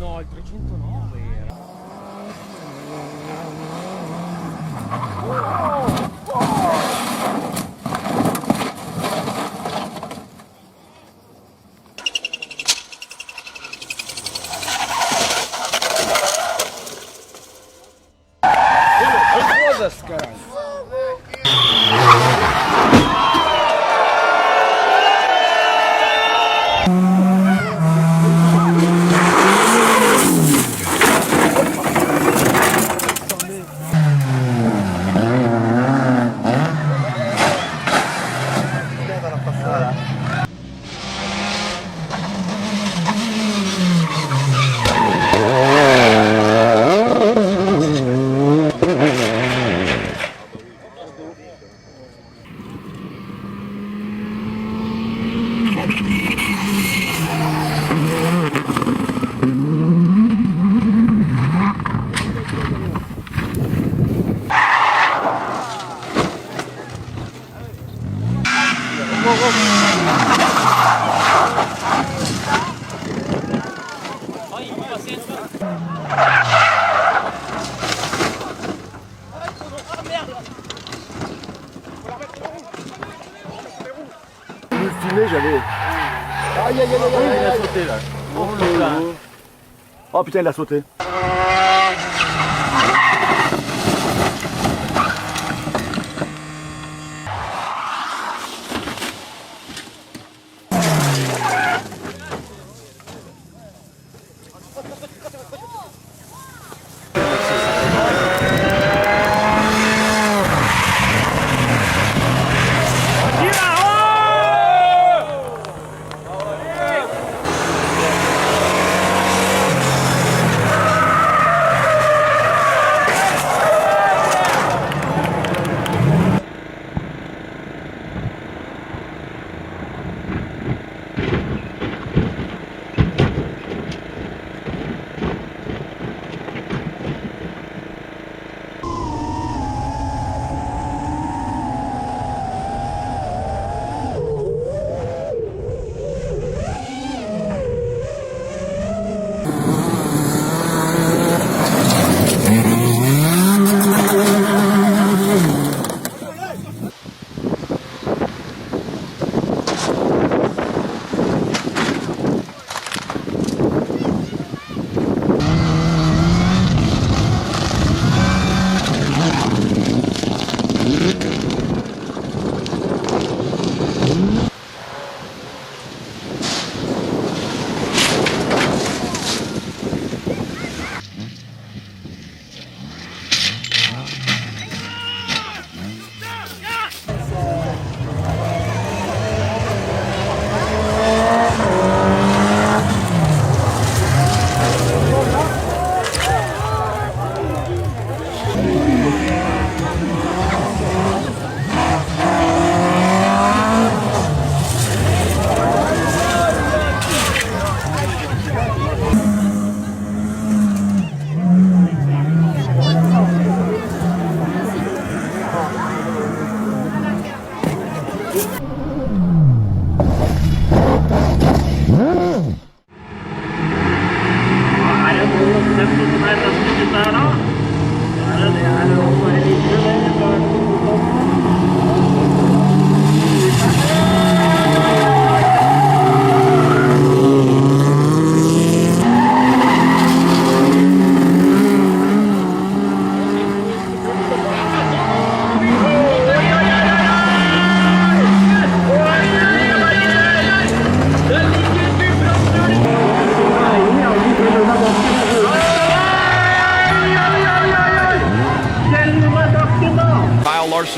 No, il 309 era. Foda-se, caralho. J'avais. Aïe aïe aïe aïe, il a sauté là. Oh putain. Oh putain, il a sauté.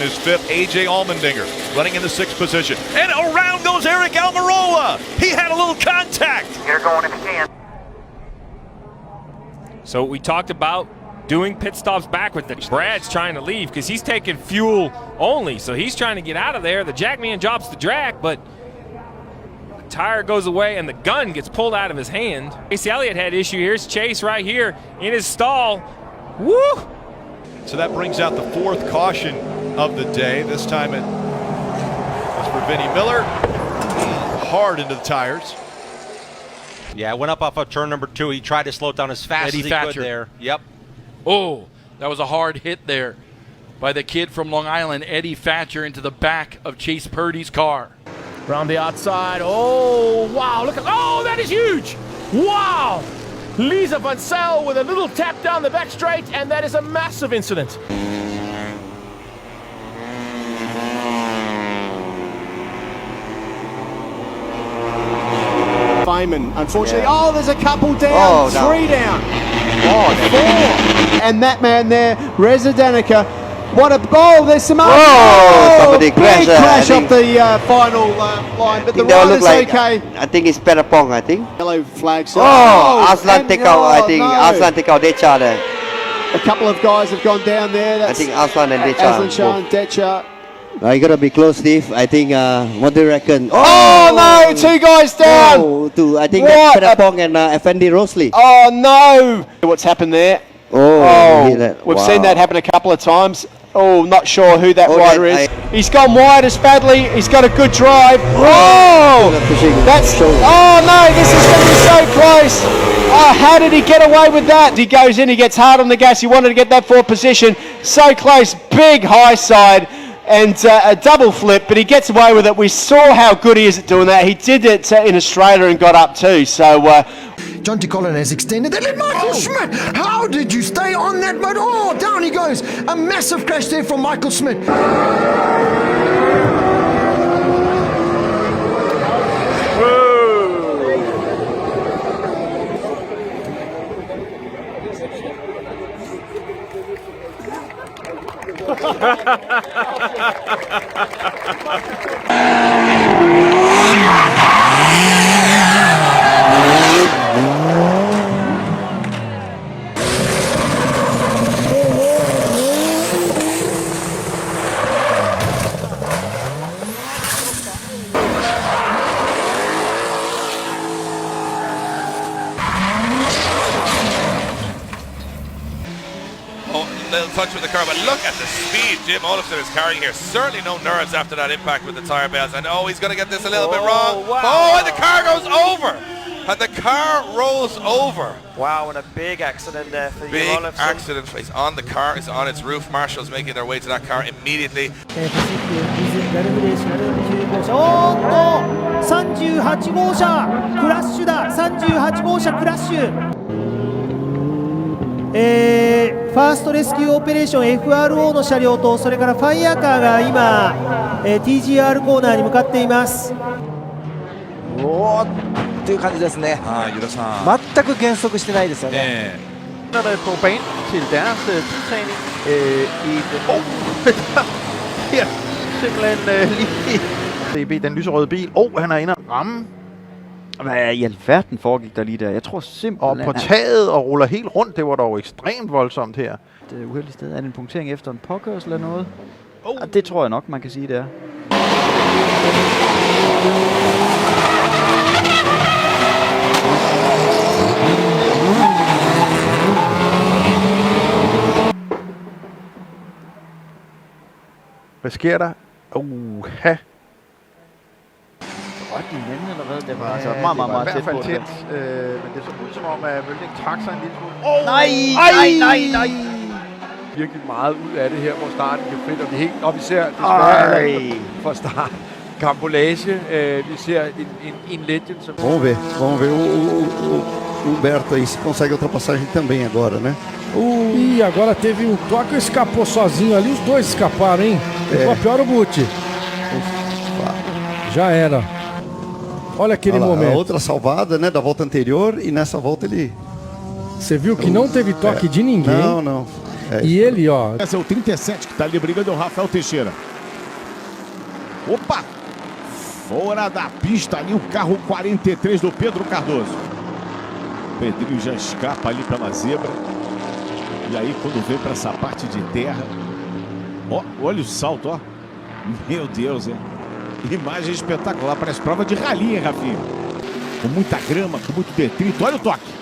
Is fifth, A.J. Allmendinger running in the sixth position. And around goes Eric Almirola. He had a little contact. Get her going if you can. So we talked about doing pit stops back with it. Brad's trying to leave because he's taking fuel only. So he's trying to get out of there. The jackman drops the jack, but the tire goes away and the gun gets pulled out of his hand. Chase Elliott had issue. Here's Chase right here in his stall. Woo! So that brings out the fourth caution of the day. This time it was for Vinnie Miller. Hard into the tires. Yeah, went up off of turn number 2. He tried to slow it down as fast Eddie as he Thatcher. could there. Yep. Oh, that was a hard hit there by the kid from Long Island, Eddie Thatcher, into the back of Chase Purdy's car. Round the outside. Oh, wow. Look at, oh, that is huge. Wow. Lisa Van Zyl with a little tap down the back straight, and that is a massive incident. Feynman, unfortunately. Oh, there's a couple down. 3 down. 4. And that man there, Reza Danica. What a ball! There's some somebody big crashed, crash off the final line, but the they'll ride look is like, okay. I think it's Perapong, I think. Yellow flags. Aslan take out, I think no. Aslan take out Decha there. A couple of guys have gone down there. That's I think Aslan and Decha. Aslan Shah and Decha. You gotta be close, Steve. I think, what do you reckon? Oh no, 2 guys down. I think What that's Perapong and Effendi Rosley. Oh no! What's happened there? We've Wow. seen that happen a couple of times. Oh, not sure who that rider is. He's gone wide as badly. He's got a good drive. Oh! That's. Oh no! This is going to be so close. Oh, how did he get away with that? He goes in. He gets hard on the gas. He wanted to get that 4th position. So close. Big high side and a double flip, but he gets away with it. We saw how good he is at doing that. He did it in Australia and got up too. So. John T. Collin has extended and Michael Schmidt! How did you stay on that mode? Oh, down he goes! A massive crash there from Michael Schmidt. Little touch with the car, but look at the speed Jim Olafsson is carrying here. Certainly no nerves after that impact with the tire bells. And he's going to get this a little bit wrong. Wow. Oh, and the car goes over. And the car rolls over. Wow, and a big accident there for Big Jim Olafsson. accident. He's on the car, it's on its roof. Marshals making their way to that car immediately. おっと38号車クラッシュだ38号車クラッシュファーストレスキューオペレーション FRO の車両とそれからファイヤーカーが今、TGR コーナーに向かっていますおーっていう感じですねユダさん全く減速してないですよねPå banen til deres tidtræning her simpelthen lige DB, den lyserøde bil. Han er inde og ramme. Hvad i alverden foregik der lige der? Jeg tror simpelthen... Og på taget og ruller helt rundt. Det var dog ekstremt voldsomt her. Det er uheldigt sted. Er det en punktering efter en påkørsel eller noget? Det tror jeg nok, man kan sige, det er. Hvad sker der? Ha. Rødt i hinanden, eller hvad? Det var Ja, altså det meget, var meget i hvert tæt fald på. tæt. Men det så ud som om, at Mølding trak sig en lille smule. Nej! Virkelig meget ud af det her, hvor starten kan frit, og vi helt, og vi ser desværre fra start. Compilation, vi ser en legend som... Vamos ver o Humberto aí se consegue ultrapassagem também agora, né? E agora teve o Tóquio escapou sozinho ali, os dois escaparam, hein? Ficou pior o Guti. Já era. Olha aquele momento. A outra salvada, né, da volta anterior, e nessa volta ele... Você viu que não teve toque de ninguém. Não. E ele, ó... Esse é o 37 que tá ali brigando, é o Rafael Teixeira. Opa! Fora da pista ali o carro 43 do Pedro Cardoso. O Pedrinho já escapa ali pela zebra. E aí quando vem para essa parte de terra... Ó, olha o salto, ó. Meu Deus, hein? Imagem espetacular, parece prova de rally, hein, Rafinha? Com muita grama, com muito detrito. Olha o toque.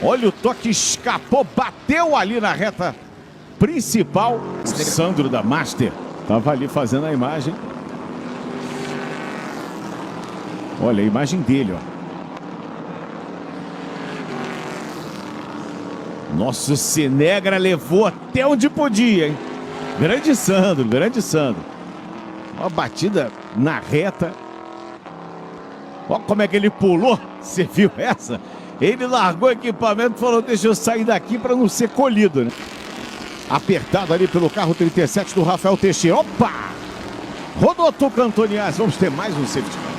Olha o toque, escapou, bateu ali na reta principal. Sandro da Master tava ali fazendo a imagem. Olha a imagem dele, ó. Nosso Sinegra levou até onde podia, hein? Grande Sandro, grande Sandro. Uma batida na reta. Olha como é que ele pulou. Você viu essa? Ele largou o equipamento e falou, deixa eu sair daqui para não ser colhido, né? Apertado ali pelo carro 37 do Rafael Teixeira. Opa! Rodou Tuca Antoniazzi. Vamos ter mais um safety car.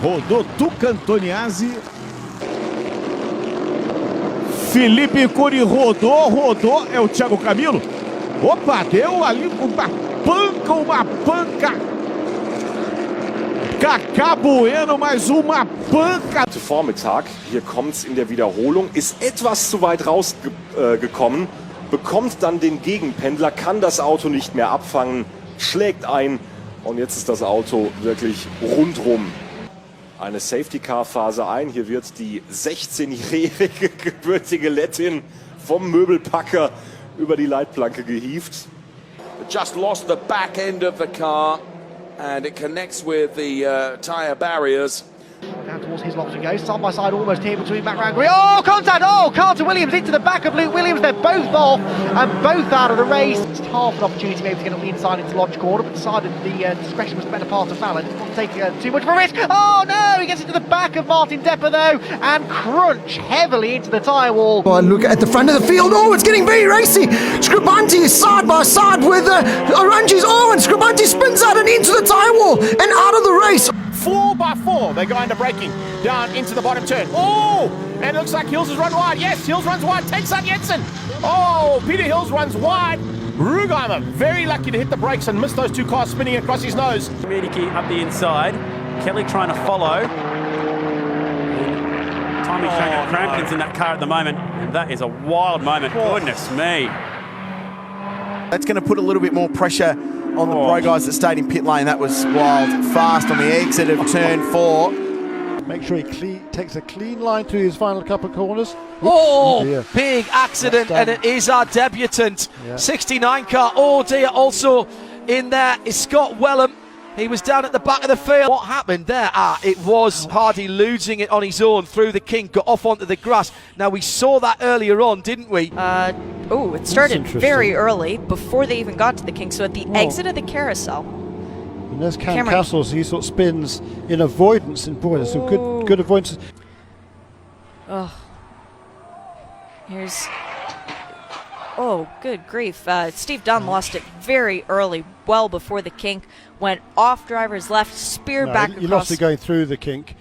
Rodou Tuca Antoniazzi. Felipe Curi rodou. É o Thiago Camilo. Opa, deu ali uma panca. Kaká Bueno, mais uma panca. Vormittag, hier kommt es in der Wiederholung, ist etwas zu weit rausgekommen, bekommt dann den Gegenpendler, kann das Auto nicht mehr abfangen, schlägt ein und jetzt ist das Auto wirklich rundrum. Eine Safety-Car-Phase ein. Hier wird die 16-jährige gebürtige Lettin vom Möbelpacker über die Leitplanke gehievt. Just lost the back end of the car and it connects with the tyre barriers. Down towards his lot to go, side by side almost here between Matt Rangery. Oh, contact! Oh, Carter Williams into the back of Luke Williams. They're both off and both out of the race. It's half an opportunity maybe to get on the inside into Lodge Corner, but decided the discretion was the better part of Fallon. Didn't want to take too much of a risk. Oh no, he gets into the back of Martin Depper though and crunch heavily into the tyre wall. Oh, look at the front of the field. Oh, it's getting very racy. Scribanti is side by side with Oranges. Oh, and Scribanti spins out and into the tyre wall and out of the race. 4x4, they go into braking down into the bottom turn. Oh, and it looks like Hills has run wide. Yes, Hills runs wide, takes out Jensen. Oh, Peter Hills runs wide. Rugeimer very lucky to hit the brakes and miss those two cars spinning across his nose. Mediki up the inside, Kelly trying to follow. Tommy Shaker Crampton's in that car at the moment, and that is a wild moment. Goodness me. That's going to put a little bit more pressure on the pro guys that stayed in pit lane. That was wild. Fast on the exit of turn 4. Make sure he takes a clean line through his final couple of corners. Oh, big accident, and it is our debutant. 69 car, oh dear, also in there is Scott Wellham. He was down at the back of the field. What happened there? It was Hardy losing it on his own through the kink, got off onto the grass. Now, we saw that earlier on, didn't we? It started very early, before they even got to the kink, so at the exit of the carousel. And there's Cam Castles, he sort of spins in avoidance, and boy, there's some good avoidance. Oh. Here's... Oh, good grief. Steve Dunn lost it very early, well before the kink. Went off driver's left, speared back across. You lost it going through the kink.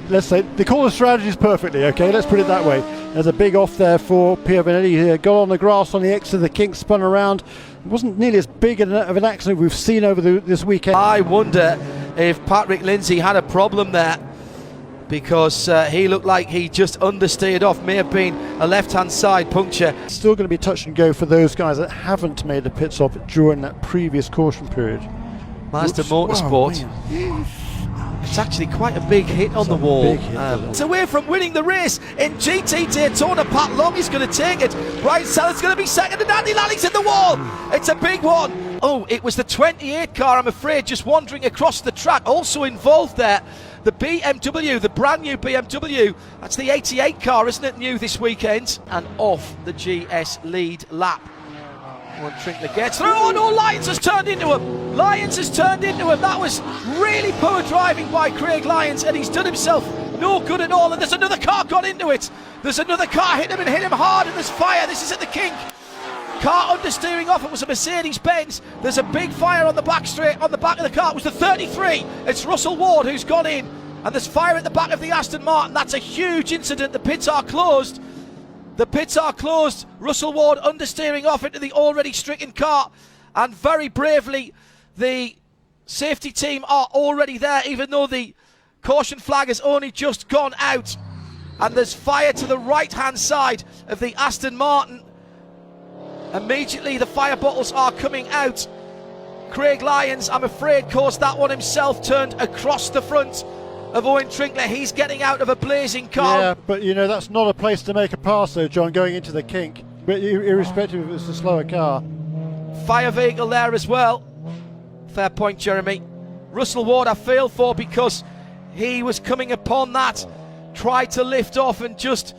Let's say they call the strategies perfectly, okay? Let's put it that way. There's a big off there for Pierre Vanetti here. Got on the grass on the exit of the kink, spun around. It wasn't nearly as big of an accident we've seen over this weekend. I wonder if Patrick Lindsay had a problem there, because he looked like he just understeered off. May have been a left-hand side puncture. Still going to be touch and go for those guys that haven't made a pit stop during that previous caution period. Mazda Motorsport. It's actually quite a big hit on the wall. It's away from winning the race in GT Daytona. Pat Long is going to take it. Brian Sellett's going to be second, and Andy Lalling's in the wall. It's a big one. Oh, it was the 28 car, I'm afraid, just wandering across the track. Also involved there, the BMW, the brand new BMW. That's the 88 car, isn't it, new this weekend? And off the GS lead lap. One Trinkler gets through. Oh no, Lyons has turned into him. Lyons has turned into him. That was really poor driving by Craig Lyons, and he's done himself no good at all. And there's another car got into it. There's another car hit him and hit him hard, and there's fire. This is at the kink. Car understeering off. It was a Mercedes-Benz. There's a big fire on the back straight on the back of the car. It was the 33. It's Russell Ward who's gone in, and there's fire at the back of the Aston Martin. That's a huge incident. The pits are closed. The pits are closed. Russell Ward understeering off into the already stricken car, and very bravely the safety team are already there, even though the caution flag has only just gone out. And there's fire to the right hand side of the Aston Martin. Immediately the fire bottles are coming out. Craig Lyons, I'm afraid, caused that one himself, turned across the front of Owen Trinkler. He's getting out of a blazing car. Yeah, but you know, that's not a place to make a pass though, John, going into the kink, but irrespective if it's a slower car. Fire vehicle there as well. Fair point, Jeremy. Russell Ward I feel for, because he was coming upon that tried to lift off and just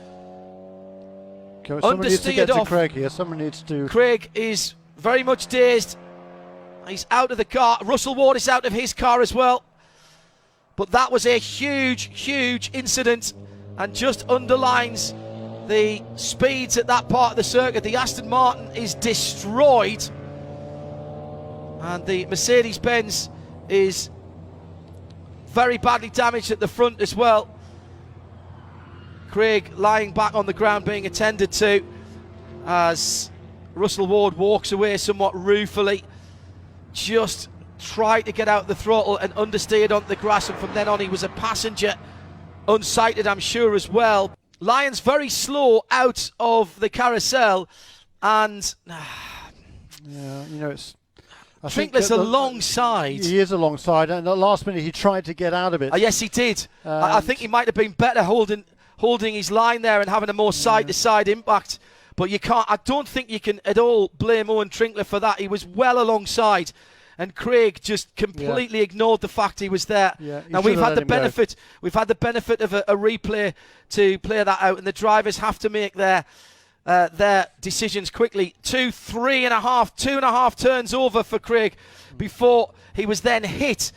Someone needs to get understeered to off. Craig here. Someone needs to. Craig is very much dazed. He's out of the car. Russell Ward is out of his car as well. But that was a huge, huge incident and just underlines the speeds at that part of the circuit. The Aston Martin is destroyed. And the Mercedes-Benz is very badly damaged at the front as well. Craig lying back on the ground being attended to as Russell Ward walks away somewhat ruefully. Just tried to get out the throttle and understeered onto the grass, and from then on he was a passenger, unsighted I'm sure as well. Lyons very slow out of the carousel, and Yeah, you know, it's. I Trinkler's alongside. He is alongside, and at the last minute he tried to get out of it. Yes, he did. I think he might have been better holding his line there and having a more side-to-side impact. But you can't. I don't think you can at all blame Owen Trinkler for that. He was well alongside, and Craig just completely ignored the fact he was there. Yeah, now we've had the benefit. We've had the benefit of a replay to play that out, and the drivers have to make their decisions quickly. 2.5 turns over for Craig before he was then hit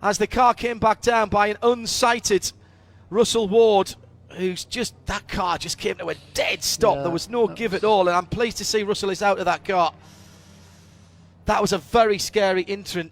as the car came back down by an unsighted Russell Ward, who's that car just came to a dead stop. Yeah, there was no give at all, and I'm pleased to see Russell is out of that car. That was a very scary incident.